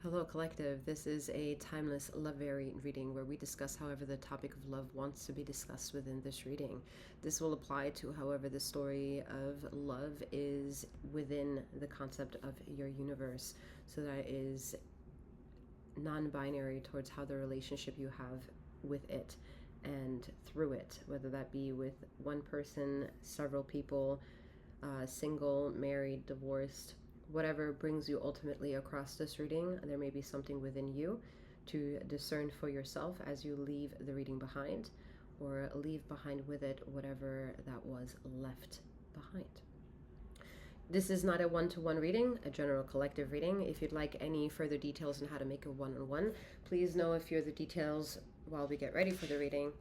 Hello, Collective. This is a timeless love variant reading where we discuss however the topic of love wants to be discussed within this reading. This will apply to however the story of love is within the concept of your universe. So that is non-binary towards how the relationship you have with it and through it, whether that be with one person, several people, single, married, divorced, whatever brings you ultimately across this reading. There may be something within you to discern for yourself as you leave the reading behind, or leave behind with it whatever that was left behind. This is not a one-to-one reading, a general collective reading. If you'd like any further details on how to make a one-on-one, please know if you're the details while we get ready for the reading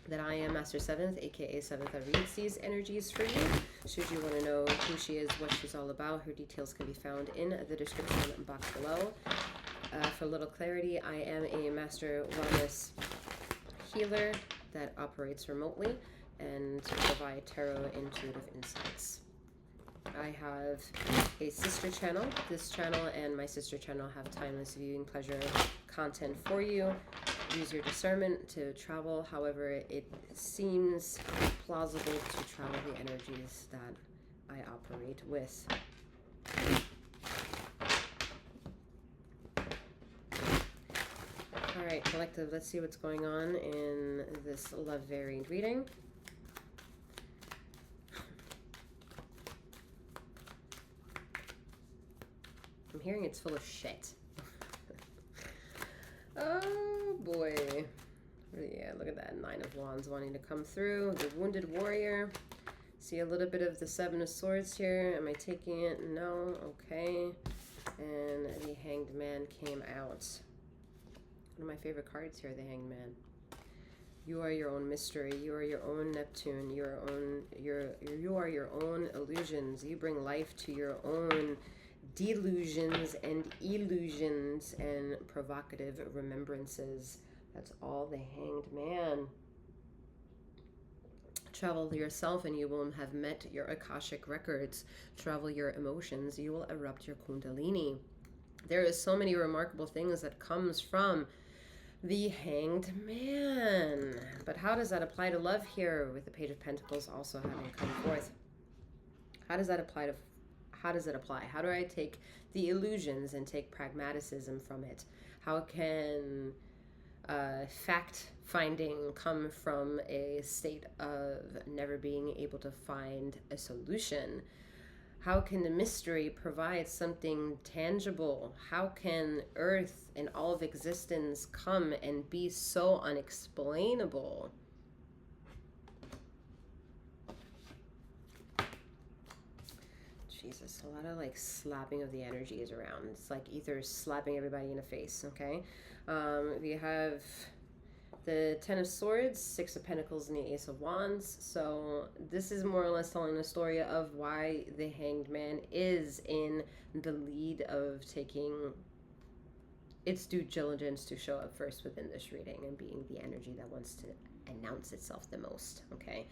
that I am Master Seventh, aka Seventh, that reads these energies for you. Should you want to know who she is, what she's all about, her details can be found in the description box below. For a little clarity, I am a Master Wellness healer that operates remotely and provide tarot intuitive insights. I have a sister channel. This channel and my sister channel have timeless viewing pleasure content for you. Use your discernment to travel however it seems plausible to travel the energies that I operate with. Alright, Collective, let's see what's going on in this love variant reading. I'm hearing it's full of shit. Oh boy. Yeah, look at that. Nine of Wands wanting to come through. The Wounded Warrior. See a little bit of the Seven of Swords here. Am I taking it? No. Okay. And the Hanged Man came out. One of my favorite cards here, the Hanged Man. You are your own mystery. You are your own Neptune. You are your own illusions. You bring life to your own delusions and illusions and provocative remembrances. That's all the Hanged Man. Travel yourself and you will have met your Akashic records. Travel your emotions, you will erupt your Kundalini. There is so many remarkable things that comes from the Hanged Man. But how does that apply to love here with the Page of Pentacles also having come forth? How does that apply to How does it apply? How do I take the illusions and take pragmatism from it? How can fact-finding come from a state of never being able to find a solution? How can the mystery provide something tangible? How can Earth and all of existence come and be so unexplainable? Jesus, a lot of like slapping of the energies around. It's like ether slapping everybody in the face, okay? We have the Ten of Swords, Six of Pentacles, and the Ace of Wands. So this is more or less telling the story of why the Hanged Man is in the lead of taking its due diligence to show up first within this reading and being the energy that wants to announce itself the most, okay?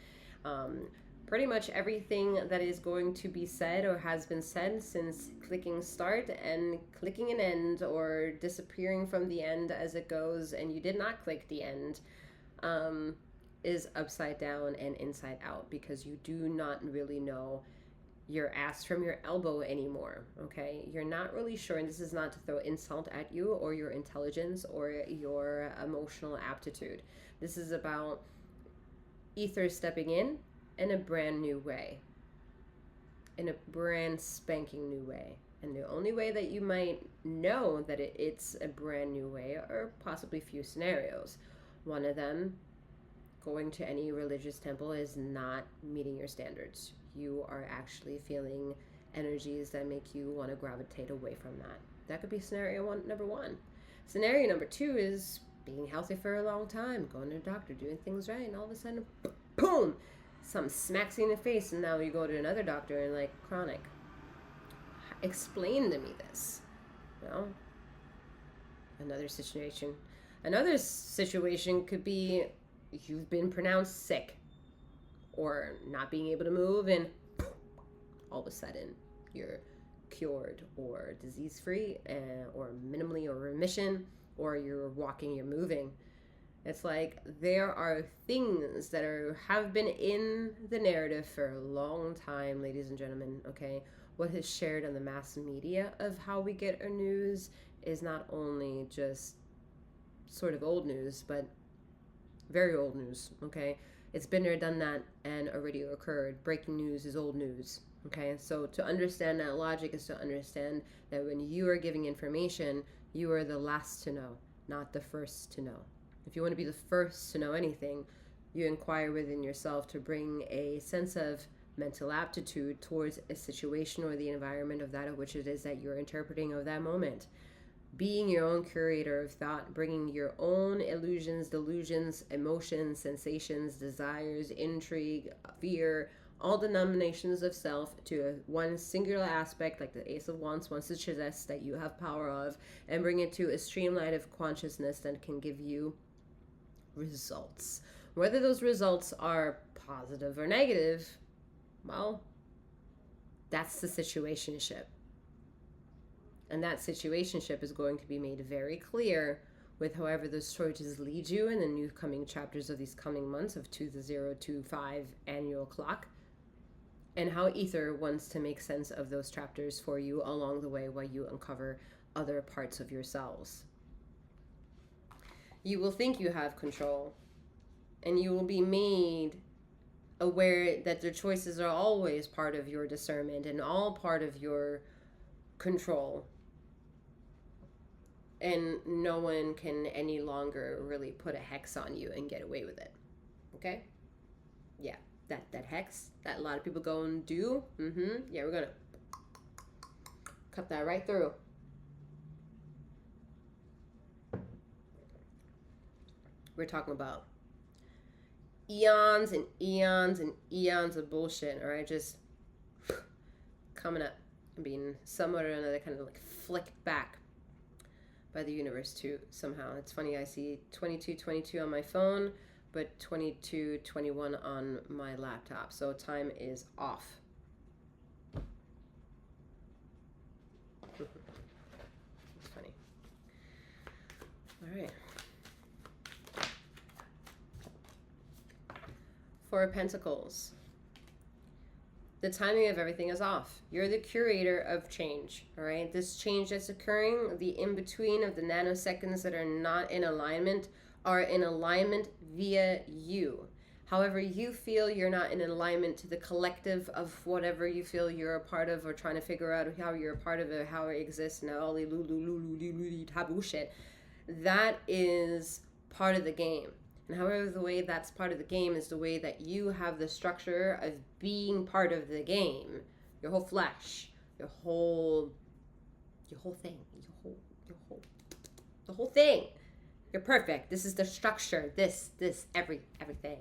Pretty much everything that is going to be said or has been said since clicking start and clicking an end or disappearing from the end as it goes and you did not click the end is upside down and inside out because you do not really know your ass from your elbow anymore, okay? You're not really sure, and this is not to throw insult at you or your intelligence or your emotional aptitude. This is about ether stepping in a brand new way, in a brand spanking new way. And the only way that you might know that it's a brand new way are possibly few scenarios. One of them, going to any religious temple is not meeting your standards. You are actually feeling energies that make you want to gravitate away from that. That could be number one. Scenario number two is being healthy for a long time, going to the doctor, doing things right, and all of a sudden, boom! Something smacks you in the face, and now you go to another doctor and like, chronic. Explain to me this. You know? Another situation could be you've been pronounced sick or not being able to move, and all of a sudden you're cured or disease-free, or minimally or remission, or you're walking, you're moving. It's like there are things that have been in the narrative for a long time, ladies and gentlemen, okay? What is shared on the mass media of how we get our news is not only just sort of old news, but very old news, okay? It's been there, done that, and already occurred. Breaking news is old news, okay? So to understand that logic is to understand that when you are giving information, you are the last to know, not the first to know. If you want to be the first to know anything, you inquire within yourself to bring a sense of mental aptitude towards a situation or the environment of that of which it is that you're interpreting of that moment. Being your own curator of thought, bringing your own illusions, delusions, emotions, sensations, desires, intrigue, fear, all denominations of self to one singular aspect, like the Ace of Wands wants to suggest that you have power of, and bring it to a streamline of consciousness that can give you results. Whether those results are positive or negative, well, that's the situationship. And that situationship is going to be made very clear with however those choices lead you in the new coming chapters of these coming months of 2025 annual clock, and how Ether wants to make sense of those chapters for you along the way while you uncover other parts of yourselves. You will think you have control, and you will be made aware that the choices are always part of your discernment and all part of your control. And no one can any longer really put a hex on you and get away with it. Okay? Yeah, that hex that a lot of people go and do. Yeah, we're gonna cut that right through. We're talking about eons and eons and eons of bullshit, all right? Just coming up and being somewhat or another kind of like flicked back by the universe too somehow. It's funny, I see 2222 on my phone, but 2221 on my laptop. So time is off. It's funny. All right. Four of Pentacles. The timing of everything is off. You're the curator of change, all right? This change that's occurring, the in-between of the nanoseconds that are not in alignment are in alignment via you. However, you feel you're not in alignment to the collective of whatever you feel you're a part of, or trying to figure out how you're a part of it, how it exists, and all the taboo shit. That is part of the game. And however, the way that's part of the game is the way that you have the structure of being part of the game. Your whole flesh, the whole thing, the whole thing. You're perfect. This is the structure. Everything.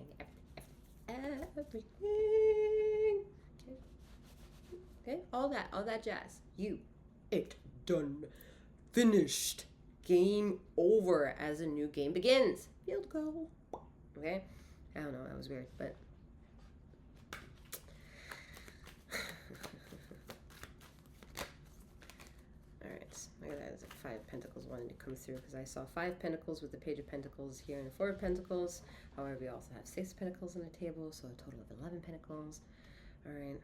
Okay. All that jazz. It done, finished. Game over as a new game begins. Field goal. Okay? I don't know, that was weird, but alright, look at that. It's like 5 Pentacles wanting to come through, because I saw 5 Pentacles with the Page of Pentacles here and 4 Pentacles. However, we also have 6 Pentacles on the table, so a total of 11 Pentacles. Alright.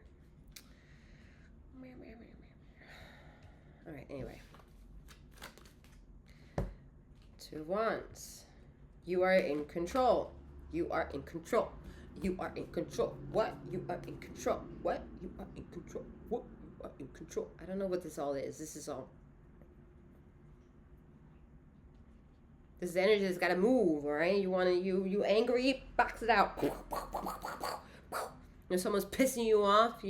Alright, anyway. 2 of Wands. You are in control. You are in control. You are in control. What? You are in control. What? You are in control. What? You are in control. I don't know what this all is. This is all. This energy has got to move, all right? You want to, you angry, box it out. If someone's pissing you off,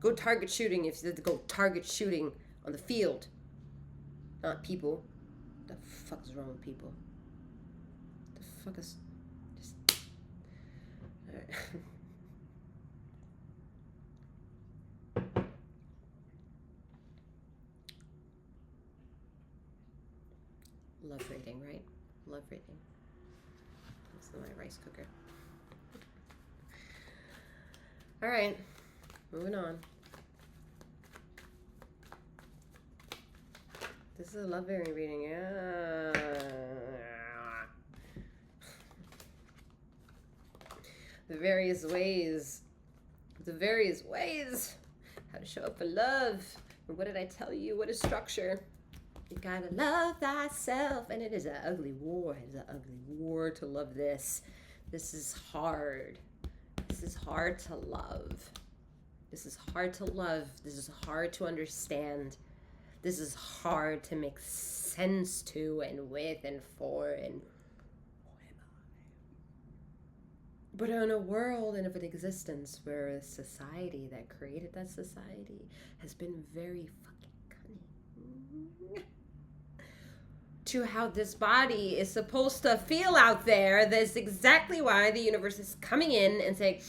go target shooting. If you have to go target shooting on the field, not people. What the fuck is wrong with people? The fuck is just... Alright. Love reading, right? Love reading. That's my rice cooker. Alright. Moving on. This is a love variant reading. Yeah. The various ways how to show up for love. And what did I tell you? What is structure? You gotta love thyself. And it is an ugly war. It is an ugly war to love this. This is hard. This is hard to love. This is hard to love. This is hard to understand. This is hard to make sense to and with and for and but in a world and of an existence where a society that created that society has been very fucking cunning to how this body is supposed to feel out there. That's exactly why the universe is coming in and saying,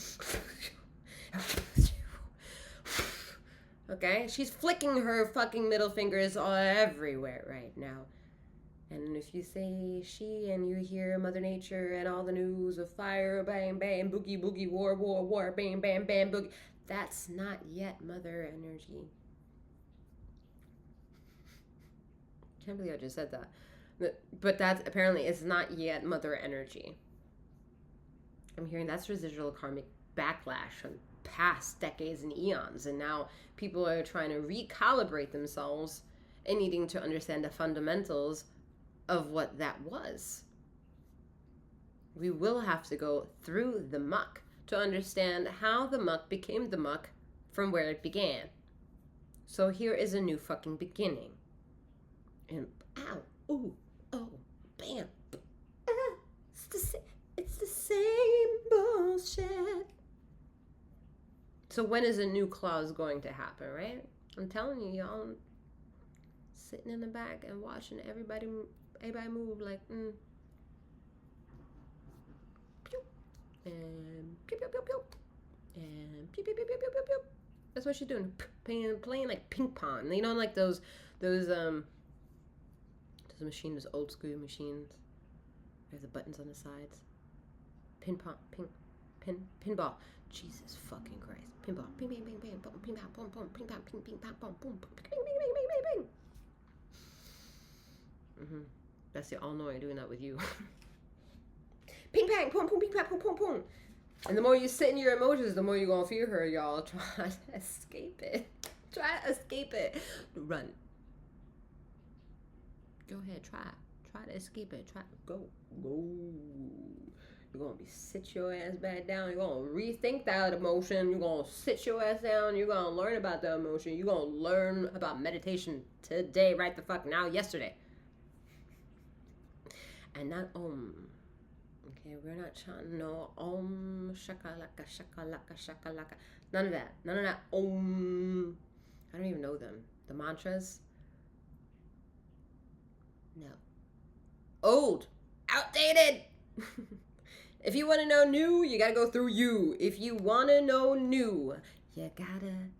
okay? She's flicking her fucking middle fingers all everywhere right now. And if you say she and you hear Mother Nature and all the news of fire, bang, bang, boogie, boogie, war, war, war, bang, bang, bang, boogie, that's not yet Mother energy. Can't believe I just said that. But that's apparently it's not yet Mother energy. I'm hearing that's residual karmic backlash from past decades and eons. And now people are trying to recalibrate themselves and needing to understand the fundamentals of what that was. We will have to go through the muck to understand how the muck became the muck from where it began. So here is a new fucking beginning. And ow, ooh, oh, bam. It's the same bullshit. So when is a new clause going to happen, right? I'm telling you, y'all, sitting in the back and watching everybody move like, pew, and pew, pew, pew, pew, and pew, pew, pew, pew, pew, pew, pew. That's what she's doing, playing like ping pong. You know, like those machines, those old school machines. There's the buttons on the sides. Pinball. Jesus fucking Christ. Pinball. Ping, ping, ping, ping, boom, ping, pong, boom, boom, ping, pong, ping, ping, pong, boom, boom, ping, ping, ping, ping, ping, ping. Mm-hmm. That's the all-knowing doing that with you. Ping, pang, boom, boom, ping, pong, boom, boom, boom. And the more you sit in your emotions, the more you're gonna fear her, y'all. Try to escape it. Try to escape it. Run. Go ahead, try to escape it. Go. You're gonna sit your ass back down. You're gonna rethink that emotion. You're gonna sit your ass down. You're gonna learn about the emotion. You're gonna learn about meditation today, right the fuck now, yesterday. And not okay, we're not chanting no shakalaka, shakalaka, shakalaka. None of that. I don't even know them. The mantras. No. Old. Outdated. If you want to know new, you gotta go through you. If you want to know new, you gotta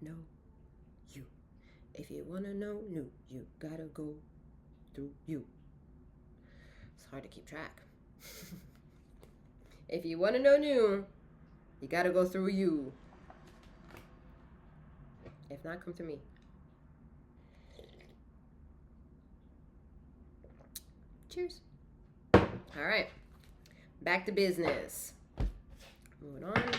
know you. If you want to know new, you gotta go through you. It's hard to keep track. If you want to know new, you gotta go through you. If not, come through me. Cheers. All right, back to business. Moving on.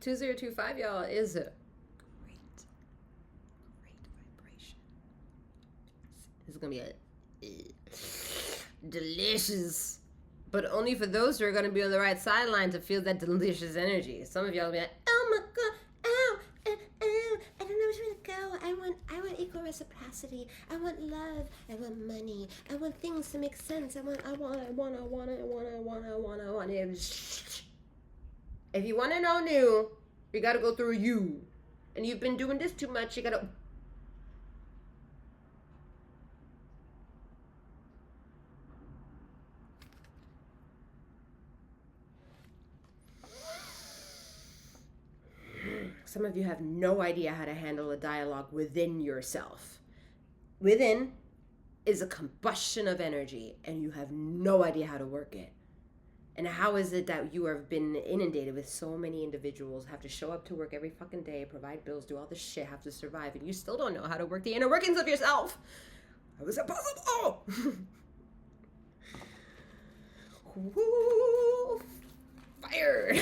$2025, y'all, is a great vibration. This is gonna be a delicious. But only for those who are going to be on the right sideline to feel that delicious energy. Some of y'all will be like, oh my God, ow, I don't know which way to go. I want equal reciprocity. I want love. I want money. I want things to make sense. I want. If you want to know new, you got to go through you. And you've been doing this too much, you got to... Some of you have no idea how to handle a dialogue within yourself. Within is a combustion of energy, and you have no idea how to work it. And how is it that you have been inundated with so many individuals, have to show up to work every fucking day, provide bills, do all this shit, have to survive, and you still don't know how to work the inner workings of yourself? How is it possible? Woo! Fire!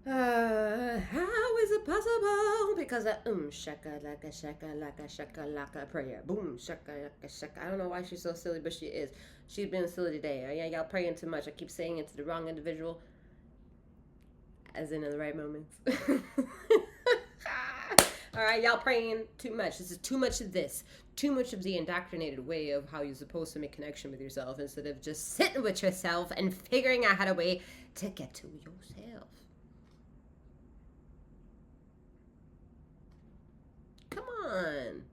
How is it possible? Because shaka laka prayer. Boom, shaka laka shaka. I don't know why she's so silly, but she is. She's been silly today. Yeah, y'all praying too much. I keep saying it to the wrong individual, as in the right moments. All right, y'all praying too much. This is too much of this. Too much of the indoctrinated way of how you're supposed to make connection with yourself instead of just sitting with yourself and figuring out how to way to get to yourself. Come on.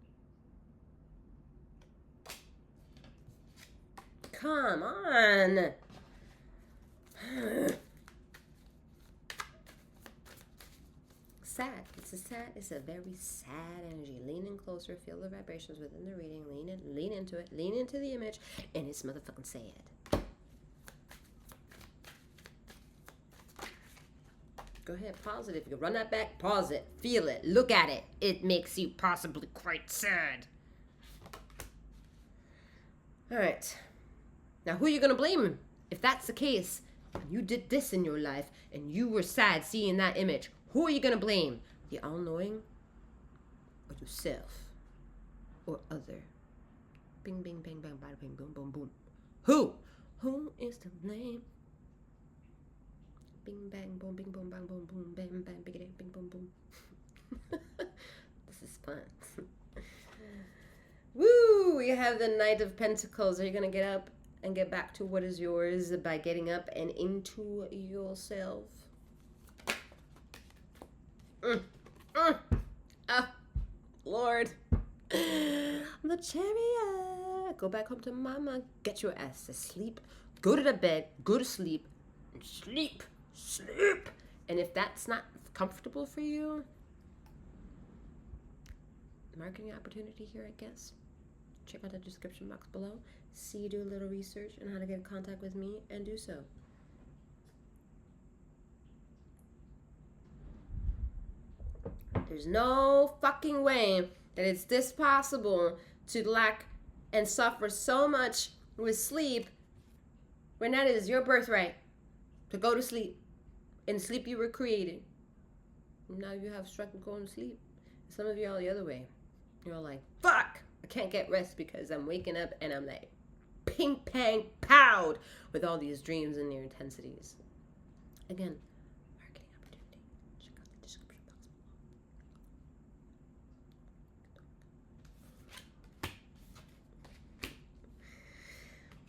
Come on. Sad. It's a very sad energy. Lean in closer, feel the vibrations within the reading, lean into it, lean into the image, and it's motherfucking sad. Go ahead, pause it. If you can run that back, pause it. Feel it. Look at it. It makes you possibly quite sad. All right. Now, who are you going to blame? If that's the case, and you did this in your life, and you were sad seeing that image, who are you going to blame? The all-knowing? Or yourself? Or other? Bing, bing, bang, bang, bada, bing, boom, boom, boom. Who? Who is to blame? Bing, bang, boom, bing, boom, bang, boom, boom, bang, bang, bing, bing, boom, boom. This is fun. Woo! We have the Knight of Pentacles. Are you going to get up and get back to what is yours by getting up and into yourself? Lord. The chariot. Go back home to mama. Get your ass to sleep. Go to the bed. Go to sleep. And sleep. Sleep. And if that's not comfortable for you, marketing opportunity here, I guess. Check out the description box below. See, do a little research on how to get in contact with me and do so. There's no fucking way that it's this possible to lack and suffer so much with sleep when that is your birthright to go to sleep. In sleep you were created. Now you have struggle going to sleep. Some of you are the other way. You're all like, fuck, I can't get rest because I'm waking up and I'm like ping, pang, powed with all these dreams and their intensities. Again, marketing opportunity. Check out the description box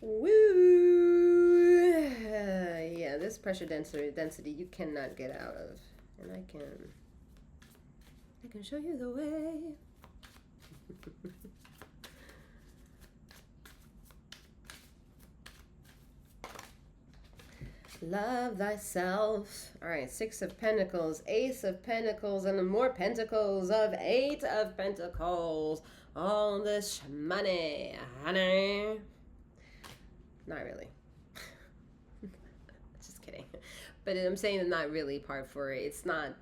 below. Woo! Yeah, this pressure density you cannot get out of. And I can show you the way. Love thyself. All right, 6 of Pentacles, Ace of Pentacles, and more Pentacles of 8 of Pentacles. All this money, honey. Not really. Just kidding. But I'm saying the not really part for it. It's not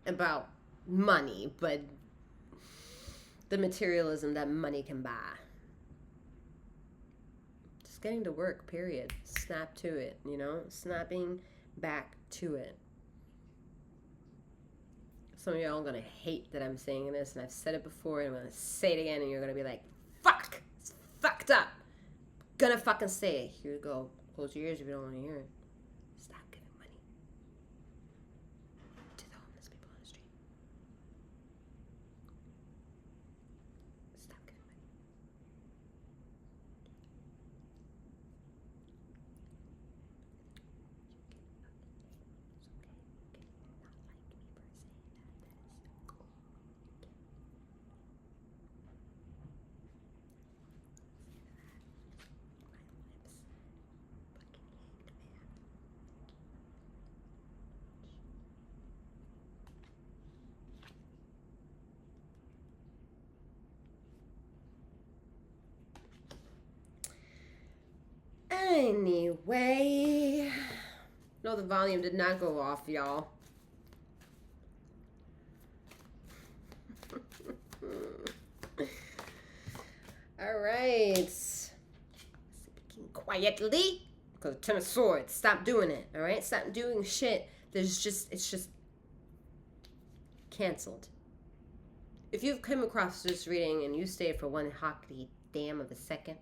about money, but the materialism that money can buy. Just getting to work, period. Snap to it, you know? Snapping back to it. Some of y'all are going to hate that I'm saying this, and I've said it before, and I'm going to say it again, and you're going to be like, fuck! It's fucked up! Gonna fucking say it. Here you go. Close your ears if you don't want to hear it. Stop giving money to the homeless people on the street. Stop giving money. Anyway. No, the volume did not go off, y'all. All right. Speaking quietly. Because Ten of Swords. Stop doing it. All right? Stop doing shit. It's just canceled. If you've come across this reading and you stay for one hockey damn of a second,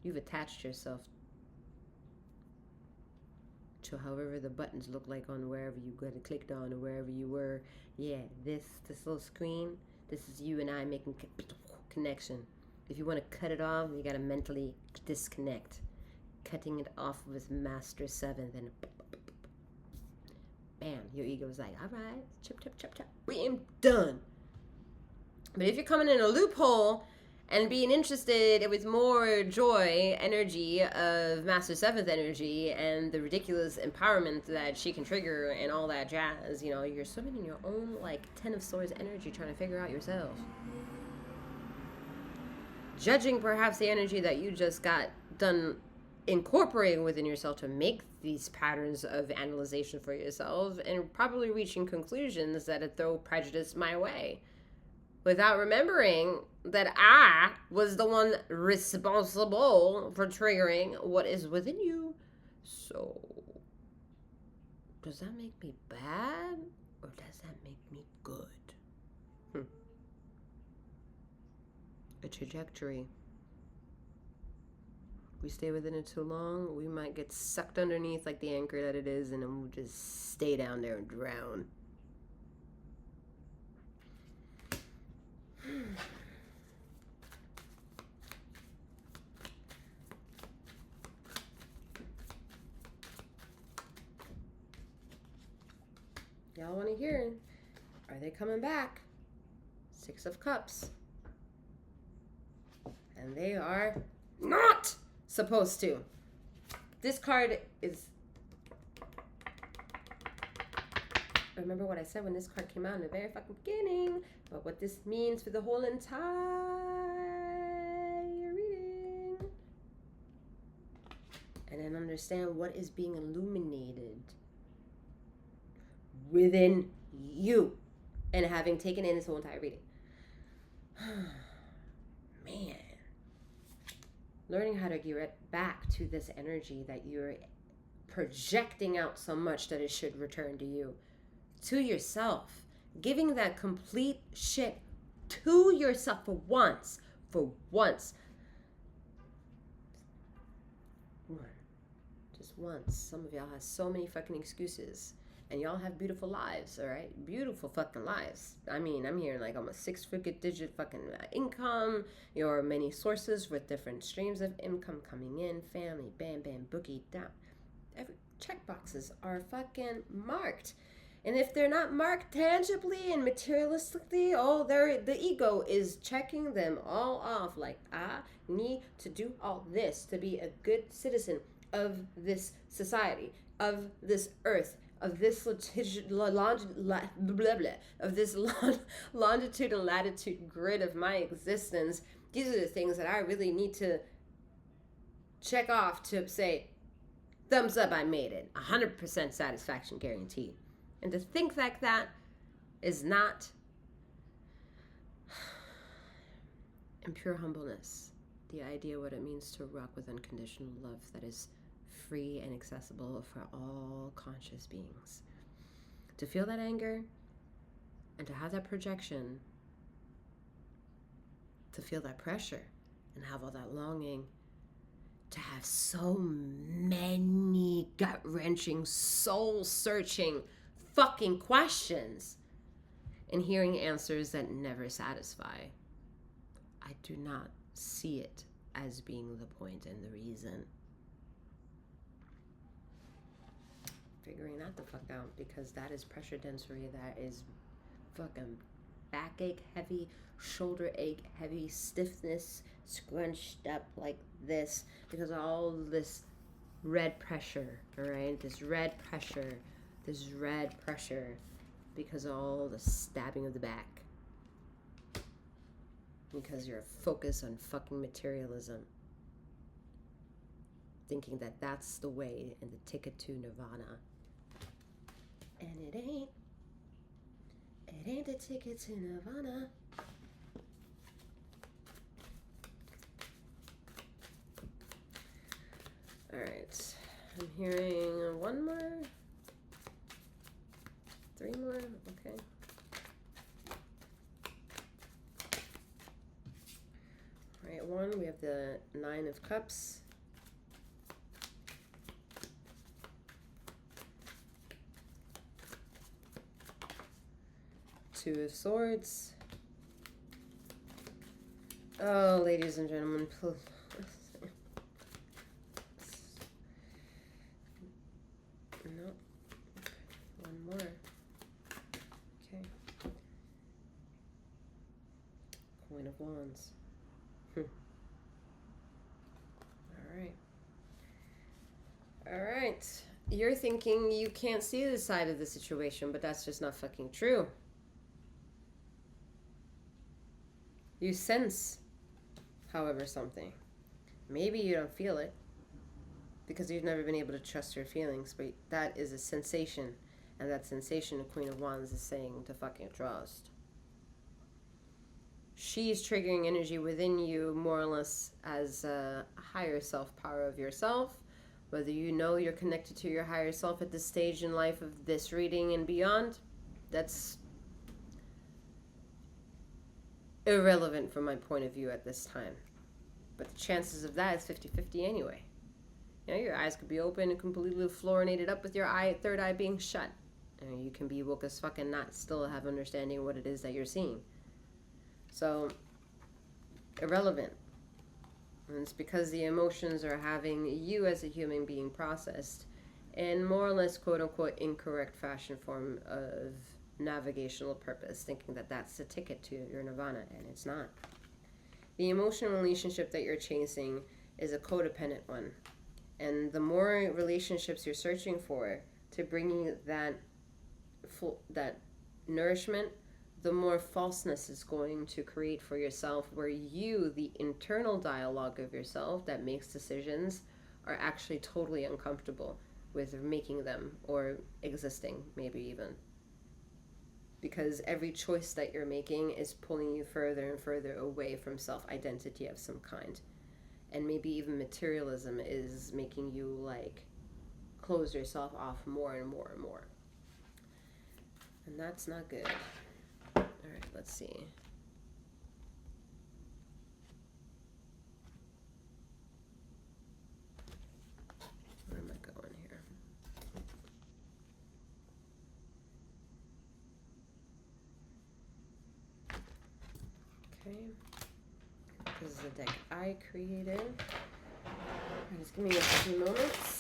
you've attached yourself to however the buttons look like on wherever you got clicked on or wherever you were. Yeah, this little screen, this is you and I making connection. If you want to cut it off, you got to mentally disconnect. Cutting it off with Master 7th and bam, your ego is like, all right, chip, chip, chip, chip, we am done. But if you're coming in a loophole and being interested with more joy, energy of Master 7th energy and the ridiculous empowerment that she can trigger and all that jazz, you know, you're swimming in your own, like, Ten of Swords energy trying to figure out yourself. Judging perhaps the energy that you just got done incorporating within yourself to make these patterns of analyzation for yourself and probably reaching conclusions that throw prejudice my way without remembering that I was the one responsible for triggering what is within you. So, does that make me bad or does that make me good? A trajectory. If we stay within it too long, we might get sucked underneath like the anchor that it is, and then we'll just stay down there and drown. Y'all want to hear? Are they coming back? 6 of Cups. And they are not supposed to. This card is... Remember what I said when this card came out in the very fucking beginning about what this means for the whole entire reading. And then understand what is being illuminated within you. And having taken in this whole entire reading. Man. Learning how to get back to this energy that you're projecting out so much that it should return to you. To yourself. Giving that complete shit to yourself for once. For once. Just once. Some of y'all have so many fucking excuses. And y'all have beautiful lives, all right? Beautiful fucking lives. I mean, I'm hearing like almost 6-digit fucking income. Your many sources with different streams of income coming in. Family, bam, bam, boogie, down. Every check boxes are fucking marked. And if they're not marked tangibly and materialistically, the ego is checking them all off. Like, I need to do all this to be a good citizen of this society, of this earth, of this longitude and latitude grid of my existence. These are the things that I really need to check off to say, thumbs up, I made it. 100% satisfaction guarantee. And to think like that is not in pure humbleness. The idea what it means to rock with unconditional love that is free and accessible for all conscious beings. To feel that anger and to have that projection, to feel that pressure and have all that longing, to have so many gut-wrenching, soul-searching fucking questions and hearing answers that never satisfy. I do not see it as being the point and the reason. Figuring that the fuck out, because that is pressure density, that is fucking backache heavy, shoulder ache heavy, stiffness, scrunched up like this, because of all this red pressure, all right? This red pressure, because of all the stabbing of the back. Because you're focused on fucking materialism. thinking that that's the way and the ticket to nirvana. And it ain't. It ain't the ticket to nirvana. Alright. I'm hearing one more. 3 more. Okay. Alright, 1. We have the 9 of Cups. 2 of Swords. Oh, ladies and gentlemen, please. No. 1 more. Okay. Queen of Wands. Alright. You're thinking you can't see the side of the situation, but that's just not fucking true. You sense, however, something. Maybe you don't feel it because you've never been able to trust your feelings, but that is a sensation, and that sensation, the Queen of Wands is saying to fucking trust. She's triggering energy within you more or less as a higher self-power of yourself. Whether you know you're connected to your higher self at this stage in life of this reading and beyond, that's irrelevant from my point of view at this time. But the chances of that is 50-50 anyway. You know, your eyes could be open and completely fluorinated up with your third eye being shut. And you can be woke as fuck and not still have understanding of what it is that you're seeing. So, irrelevant. And it's because the emotions are having you as a human being processed in more or less quote-unquote incorrect fashion form of navigational purpose, thinking that that's the ticket to your nirvana, and it's not. The emotional relationship that you're chasing is a codependent one, and the more relationships you're searching for to bring you that nourishment, the more falseness is going to create for yourself, where you, the internal dialogue of yourself that makes decisions, are actually totally uncomfortable with making them or existing, maybe even. Because every choice that you're making is pulling you further and further away from self-identity of some kind. And maybe even materialism is making you, like, close yourself off more and more and more. And that's not good. Alright, let's see. Where am I going here? Okay. This is the deck I created. Just give me a few moments.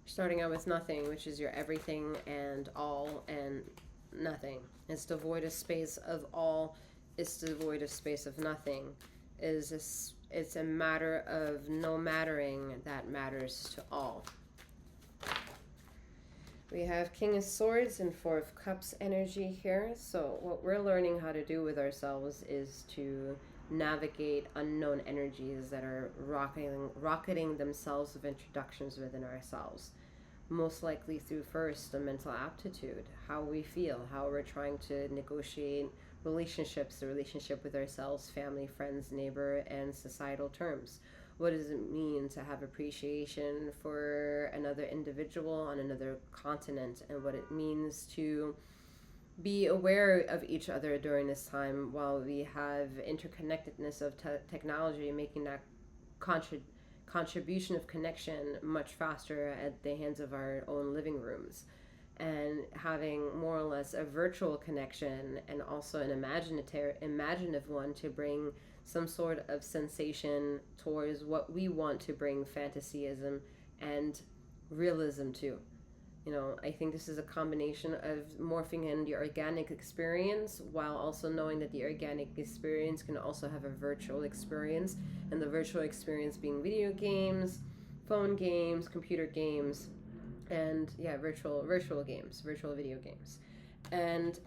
Starting out with nothing, which is your everything and all and nothing. It's devoid of space of all. It's devoid of space of nothing. It's a matter of no mattering that matters to all. We have King of Swords and 4 of Cups energy here. So what we're learning how to do with ourselves is to navigate unknown energies that are rocketing themselves with introductions within ourselves. Most likely through first a mental aptitude, how we feel, how we're trying to negotiate relationships, the relationship with ourselves, family, friends, neighbor, and societal terms. What does it mean to have appreciation for another individual on another continent, and what it means to be aware of each other during this time while we have interconnectedness of technology making that contribution of connection much faster at the hands of our own living rooms, and having more or less a virtual connection and also an imaginative one to bring some sort of sensation towards what we want to bring fantasyism and realism to. I think this is a combination of morphing in the organic experience while also knowing that the organic experience can also have a virtual experience, and the virtual experience being video games, phone games, computer games, and virtual games, virtual video games. And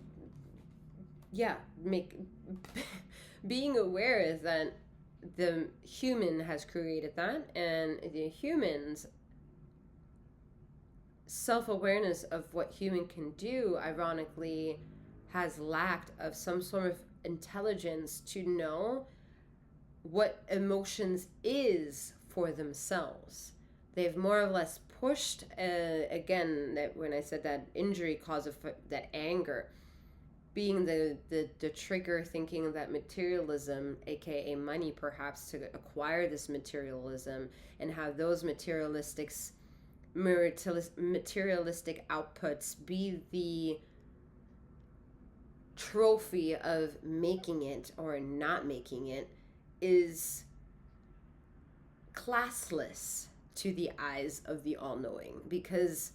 being aware is that the human has created that, and the humans self-awareness of what human can do, ironically, has lacked of some sort of intelligence to know what emotions is for themselves. They've more or less pushed, again, that when I said that injury cause of that anger, being the trigger, thinking that materialism, aka money perhaps, to acquire this materialism and have those materialistic outputs be the trophy of making it or not making it, is classless to the eyes of the all-knowing, because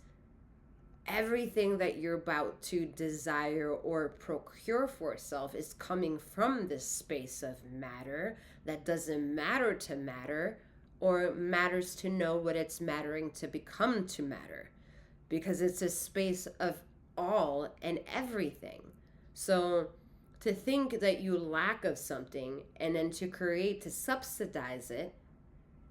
everything that you're about to desire or procure for self is coming from this space of matter that doesn't matter to matter, or matters to know what it's mattering to become to matter, because it's a space of all and everything. So to think that you lack of something and then to create to subsidize it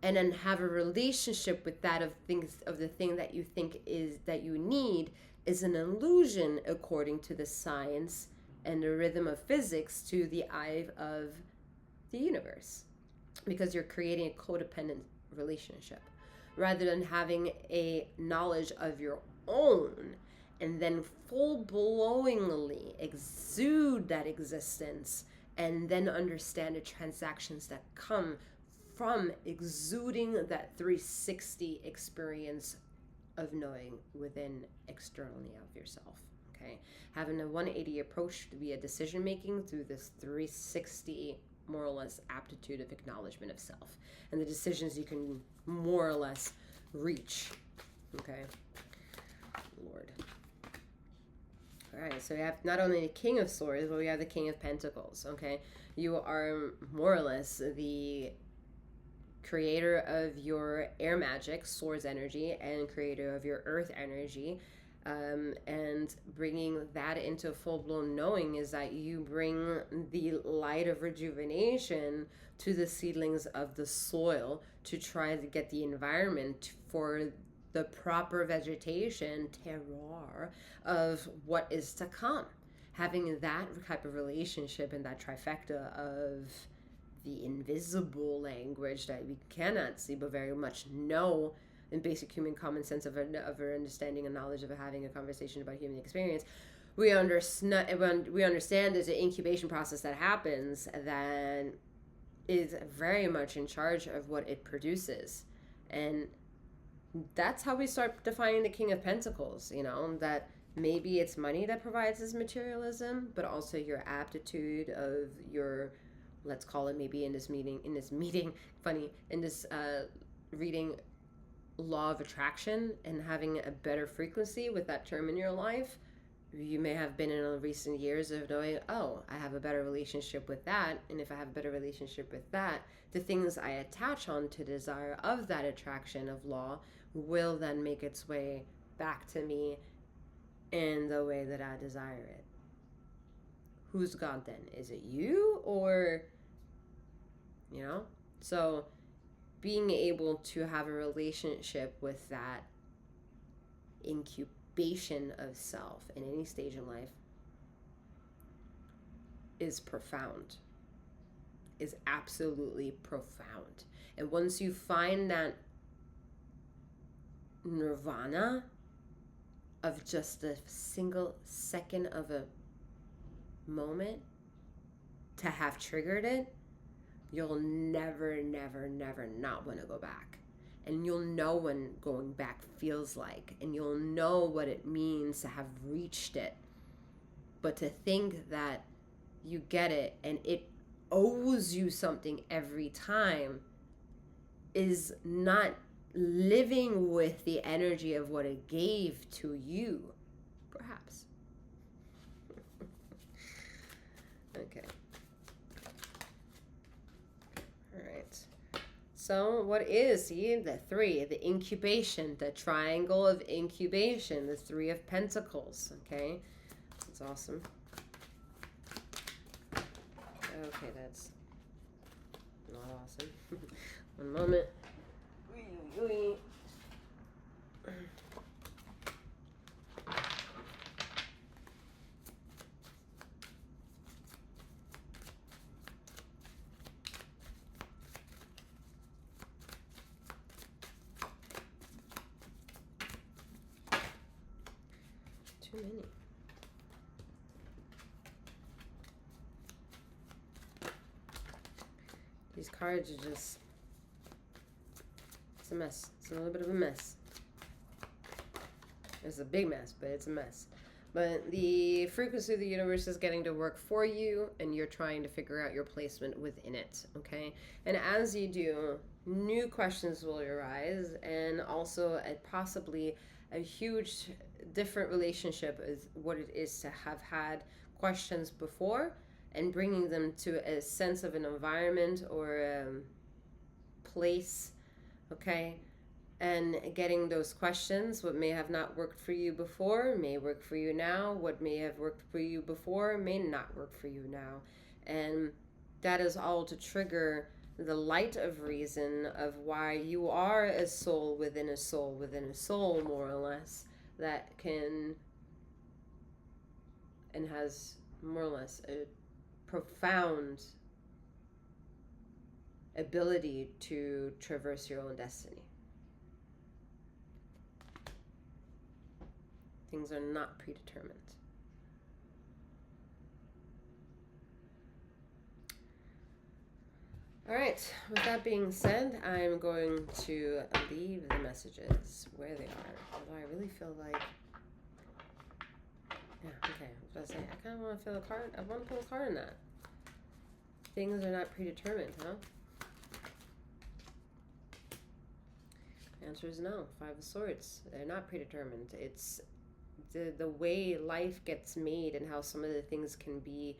and then have a relationship with that of the thing that you think is that you need is an illusion according to the science and the rhythm of physics to the eye of the universe, because you're creating a codependent relationship rather than having a knowledge of your own and then full-blowingly exude that existence and then understand the transactions that come from exuding that 360 experience of knowing within externally of yourself. Okay, having a 180 approach to be a decision making through this 360 more or less aptitude of acknowledgement of self and the decisions you can more or less reach. Okay, Lord. All right, so we have not only the King of Swords, but we have the King of Pentacles. Okay, you are more or less the creator of your air magic, swords energy, and creator of your earth energy. And bringing that into full-blown knowing is that you bring the light of rejuvenation to the seedlings of the soil to try to get the environment for the proper vegetation, terroir, of what is to come. Having that type of relationship and that trifecta of the invisible language that we cannot see but very much know in basic human common sense of our understanding and knowledge of having a conversation about human experience, we understand there's an incubation process that happens that is very much in charge of what it produces. And that's how we start defining the King of Pentacles, that maybe it's money that provides this materialism, but also your aptitude of your, let's call it maybe in this reading, law of attraction and having a better frequency with that term in your life. You may have been in recent years of knowing, oh, I have a better relationship with that, and if I have a better relationship with that, the things I attach on to desire of that attraction of law will then make its way back to me in the way that I desire it. Who's God then? Is it you, or so being able to have a relationship with that incubation of self in any stage in life is profound, is absolutely profound. And once you find that nirvana of just a single second of a moment to have triggered it, you'll never not want to go back. and you'll know when going back feels like, and you'll know what it means to have reached it. But to think that you get it and it owes you something every time is not living with the energy of what it gave to you, perhaps. Okay. All right. So what is, see, the 3, the incubation, the triangle of incubation, the 3 of Pentacles, okay? That's awesome. Okay, that's not awesome. One moment. Too many. These cards are just, it's a mess. It's a little bit of a mess. It's a big mess, but it's a mess. But the frequency of the universe is getting to work for you, and you're trying to figure out your placement within it, okay? And as you do, new questions will arise, and also possibly a huge different relationship is what it is to have had questions before, and bringing them to a sense of an environment or a place, okay? And getting those questions, what may have not worked for you before may work for you now. What may have worked for you before may not work for you now. And that is all to trigger the light of reason of why you are a soul within a soul within a soul, more or less, that can and has more or less a profound ability to traverse your own destiny. Things are not predetermined. All right, with that being said, I'm going to leave the messages where they are. Although I really feel like, yeah, okay, I was going to say, I kind of want to feel a card. I want to pull a card in that. Things are not predetermined, huh? The answer is no. 5 of Swords. They're not predetermined. It's the way life gets made and how some of the things can be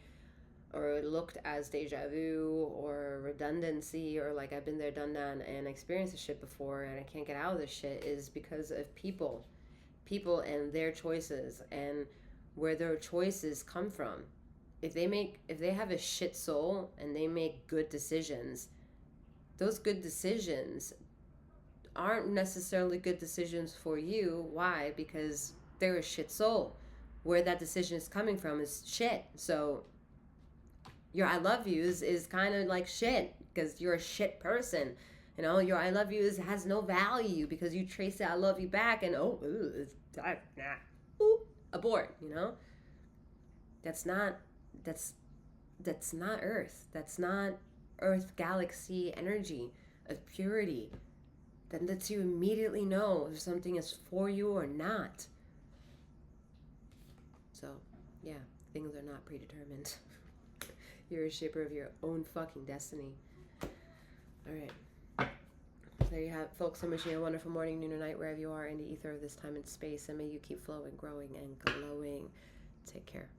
or looked as deja vu or redundancy or like I've been there, done that, and experienced this shit before and I can't get out of this shit is because of people and their choices and where their choices come from. If they have a shit soul and they make good decisions, those good decisions aren't necessarily good decisions for you. Why? Because they're a shit soul. Where that decision is coming from is shit. So your I love yous is kind of like shit because you're a shit person. You know, your I love yous has no value because you trace the I love you back and abort, you know? That's not Earth. That's not Earth galaxy energy of purity. That lets you immediately know if something is for you or not. So, yeah, things are not predetermined. You're a shaper of your own fucking destiny. All right. There you have it, folks. I'm wishing you a wonderful morning, noon, or night, wherever you are in the ether of this time and space. And may you keep flowing, growing, and glowing. Take care.